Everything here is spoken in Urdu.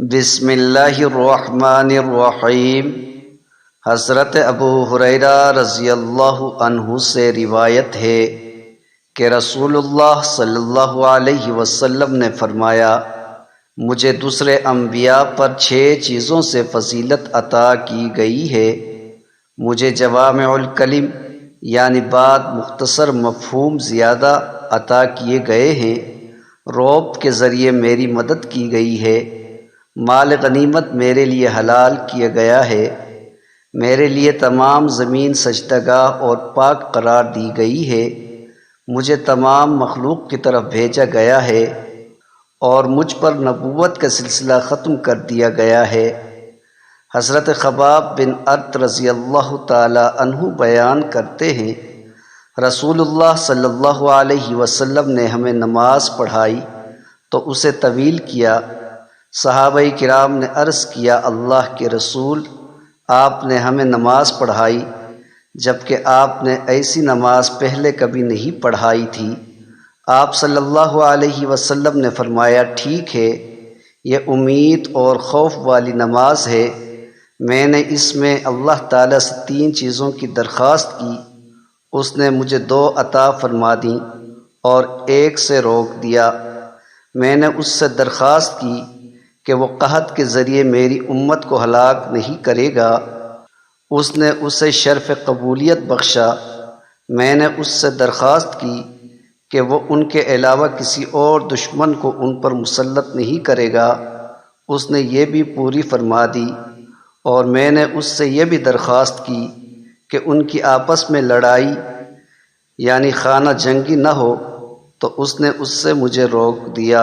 بسم اللہ الرحمن الرحیم۔ حضرت ابو ہریرہ رضی اللہ عنہ سے روایت ہے کہ رسول اللہ صلی اللہ علیہ وسلم نے فرمایا، مجھے دوسرے انبیاء پر 6 چیزوں سے فضیلت عطا کی گئی ہے۔ مجھے جوامع الکلم یعنی بات مختصر مفہوم زیادہ عطا کیے گئے ہیں، رعب کے ذریعے میری مدد کی گئی ہے، مال غنیمت میرے لیے حلال کیا گیا ہے، میرے لیے تمام زمین سجدگاہ اور پاک قرار دی گئی ہے، مجھے تمام مخلوق کی طرف بھیجا گیا ہے اور مجھ پر نبوت کا سلسلہ ختم کر دیا گیا ہے۔ حضرت خباب بن ارت رضی اللہ تعالی عنہ بیان کرتے ہیں، رسول اللہ صلی اللہ علیہ وسلم نے ہمیں نماز پڑھائی تو اسے طویل کیا۔ صحابہ کرام نے عرض کیا، اللہ کے رسول، آپ نے ہمیں نماز پڑھائی جبکہ آپ نے ایسی نماز پہلے کبھی نہیں پڑھائی تھی۔ آپ صلی اللہ علیہ وسلم نے فرمایا، ٹھیک ہے، یہ امید اور خوف والی نماز ہے، میں نے اس میں اللہ تعالیٰ سے 3 چیزوں کی درخواست کی، اس نے مجھے 2 عطا فرما دیں اور 1 سے روک دیا۔ میں نے اس سے درخواست کی کہ وہ قحط کے ذریعے میری امت کو ہلاک نہیں کرے گا، اس نے اسے شرف قبولیت بخشا۔ میں نے اس سے درخواست کی کہ وہ ان کے علاوہ کسی اور دشمن کو ان پر مسلط نہیں کرے گا، اس نے یہ بھی پوری فرما دی۔ اور میں نے اس سے یہ بھی درخواست کی کہ ان کی آپس میں لڑائی یعنی خانہ جنگی نہ ہو، تو اس نے اس سے مجھے روک دیا۔